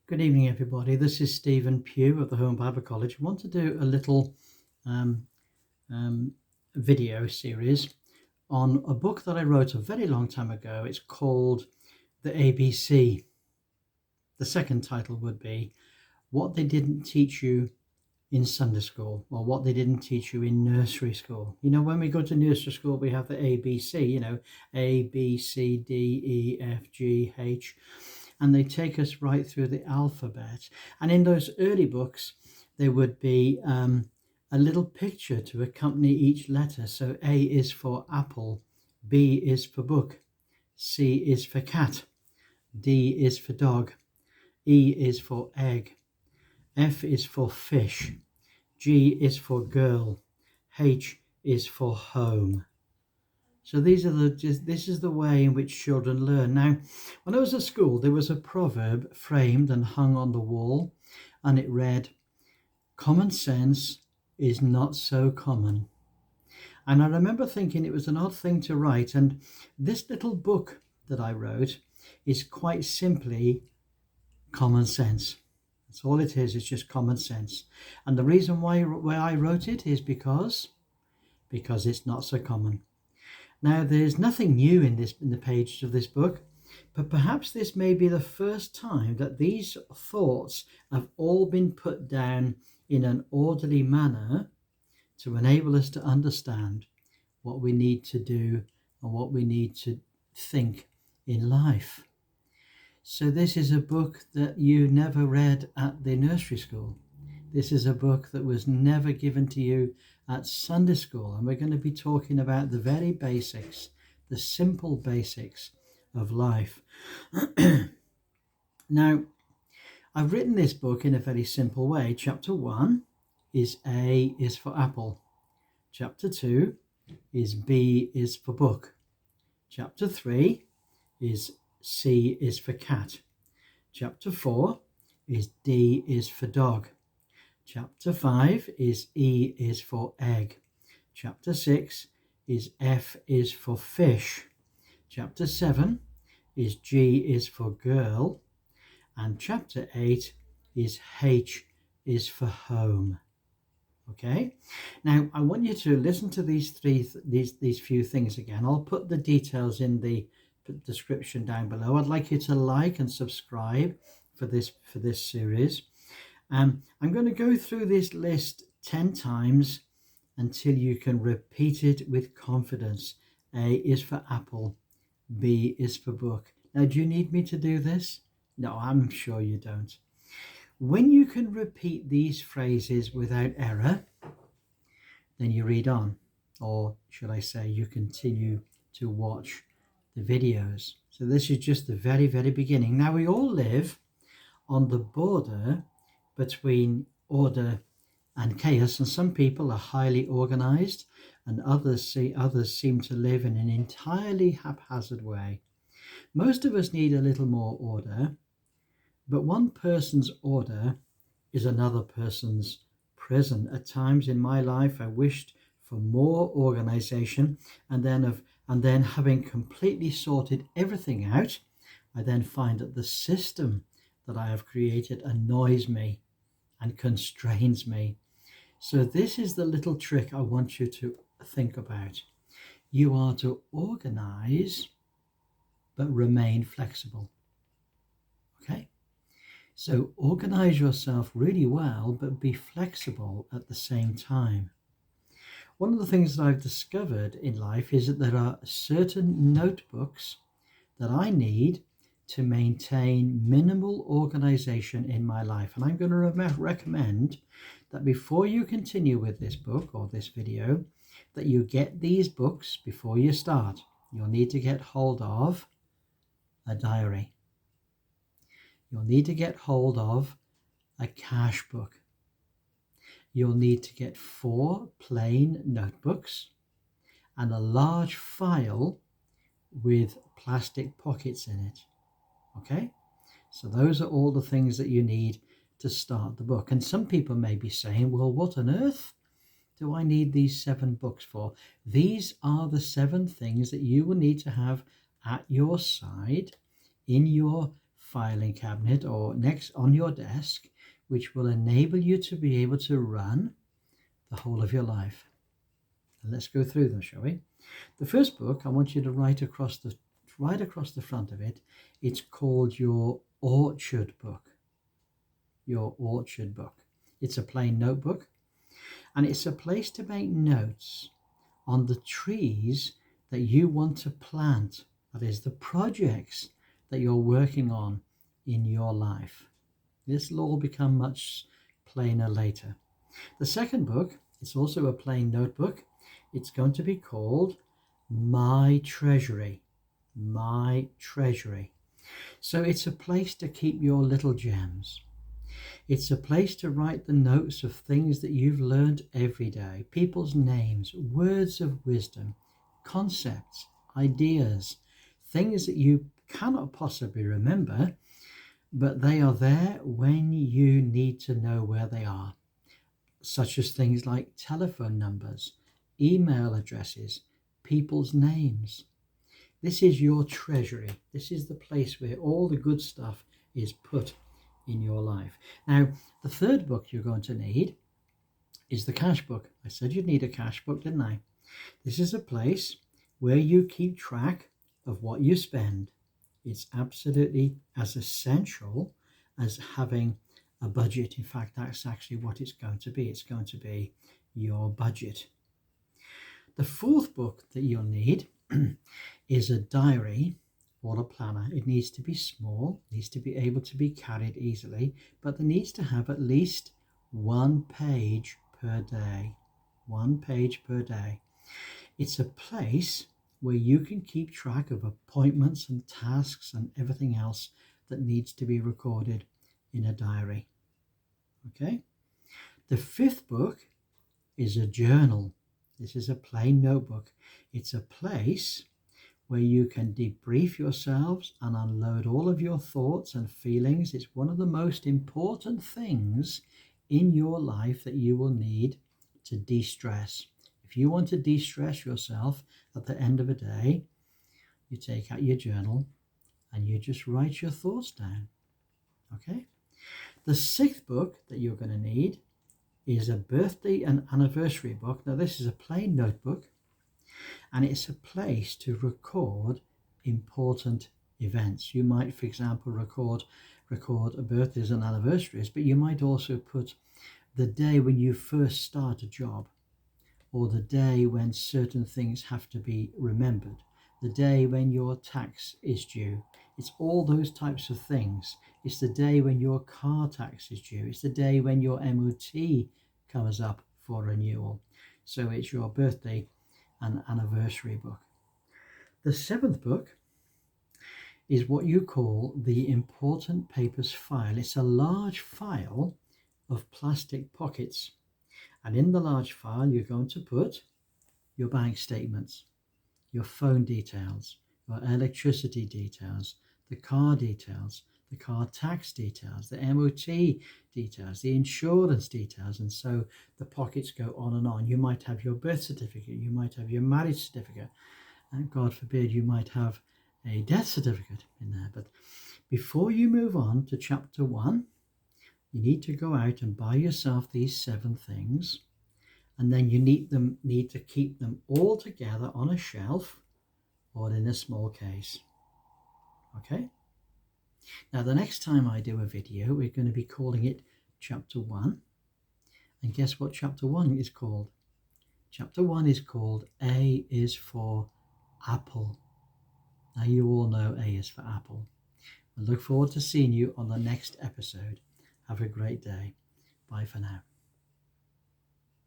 Good evening, everybody. This is Stephen Pugh of the Home Bible College. I want to do a little um, video series on a book that I wrote a very long time ago. It's called The ABC. The second title would be What They Didn't Teach You in Sunday School, or What They Didn't Teach You in Nursery School. You know, when we go to nursery school, we have the ABC, A, B, C, D, E, F, G, H. And they take us right through the alphabet. And in those early books, there would be a little picture to accompany each letter. So A is for apple, B is for book, C is for cat, D is for dog, E is for egg, F is for fish, G is for girl, H is for home. So this is the way in which children learn. Now, when I was at school, there was a proverb framed and hung on the wall, and it read, "Common sense is not so common." And I remember thinking it was an odd thing to write, and this little book that I wrote is quite simply common sense. That's all it is. It's just common sense. And the reason why I wrote it is because it's not so common. Now, there's nothing new in the pages of this book, but perhaps this may be the first time that these thoughts have all been put down in an orderly manner to enable us to understand what we need to do and what we need to think in life. So this is a book that you never read at the nursery school. This is a book that was never given to you at Sunday school, and we're going to be talking about the very basics, the simple basics of life. Now, I've written this book in a very simple way. Chapter 1 is A is for apple. Chapter 2 is B is for book. Chapter 3 is C is for cat. Chapter 4 is D is for dog. Chapter 5 is E is for egg. Chapter 6 is F is for fish. Chapter 7 is G is for girl. And chapter 8 is H is for home. Okay? Now, I want you to listen to these few things again. I'll put the details in the description down below. I'd like you to like and subscribe for this series. I'm going to go through this list 10 times until you can repeat it with confidence. A is for apple. B is for book. Now, do you need me to do this? No, I'm sure you don't. When you can repeat these phrases without error, then you read on. Or should I say, you continue to watch the videos. So this is just the very, very beginning. Now, we all live on the border between order and chaos, and some people are highly organized and others seem to live in an entirely haphazard way. Most of us need a little more order, but one person's order is another person's prison. At times in my life, I wished for more organization, and then having completely sorted everything out, I then find that the system that I have created annoys me and constrains me. So this is the little trick I want you to think about. You are to organize, but remain flexible. Okay? So organize yourself really well, but be flexible at the same time. One of the things that I've discovered in life is that there are certain notebooks that I need to maintain minimal organization in my life. And I'm going to recommend that before you continue with this book or this video, that you get these books before you start. You'll need to get hold of a diary. You'll need to get hold of a cash book. You'll need to get 4 plain notebooks and a large file with plastic pockets in it. Okay, so those are all the things that you need to start the book. And some people may be saying, well, what on earth do I need these 7 books for? These are the 7 things that you will need to have at your side in your filing cabinet or next on your desk, which will enable you to be able to run the whole of your life. And let's go through them, shall we? The first book, I want you to write across the front of it. It's called your Orchard book. Your Orchard book. It's a plain notebook, and it's a place to make notes on the trees that you want to plant. That is, the projects that you're working on in your life. This will all become much plainer later. The second book, it's also a plain notebook. It's going to be called My Treasury. My Treasury. So it's a place to keep your little gems. It's a place to write the notes of things that you've learned every day, people's names, words of wisdom, concepts, ideas, things that you cannot possibly remember, but they are there when you need to know where they are, such as things like telephone numbers, email addresses, people's names. This is your treasury. This is the place where all the good stuff is put in your life. Now, the third book you're going to need is the cash book. I said you'd need a cash book, didn't I? This is a place where you keep track of what you spend. It's absolutely as essential as having a budget. In fact, that's actually what it's going to be. It's going to be your budget. The fourth book that you'll need is a diary or a planner. It needs to be small, needs to be able to be carried easily, but it needs to have at least 1 page per day. 1 page per day. It's a place where you can keep track of appointments and tasks and everything else that needs to be recorded in a diary. Okay? The fifth book is a journal. This is a plain notebook. It's a place where you can debrief yourselves and unload all of your thoughts and feelings. It's one of the most important things in your life that you will need to de-stress. If you want to de-stress yourself at the end of a day, you take out your journal and you just write your thoughts down. Okay? The sixth book that you're going to need is a birthday and anniversary book. Now, this is a plain notebook, and it's a place to record important events. You might, for example, record birthdays and anniversaries, but you might also put the day when you first start a job, or the day when certain things have to be remembered, the day when your tax is due. It's all those types of things. It's the day when your car tax is due. It's the day when your MOT comes up for renewal. So it's your birthday and anniversary book. The seventh book is what you call the important papers file. It's a large file of plastic pockets. And in the large file, you're going to put your bank statements, your phone details, your electricity details, the car tax details, the MOT details, the insurance details, and so the pockets go on and on. You might have your birth certificate, you might have your marriage certificate, and God forbid you might have a death certificate in there. But before you move on to chapter 1, you need to go out and buy yourself these 7 things, and then you need to keep them all together on a shelf or in a small case. Okay? Now, the next time I do a video, we're going to be calling it chapter 1. And guess what chapter 1 is called? Chapter 1 is called A is for Apple. Now, you all know A is for Apple. I look forward to seeing you on the next episode. Have a great day. Bye for now.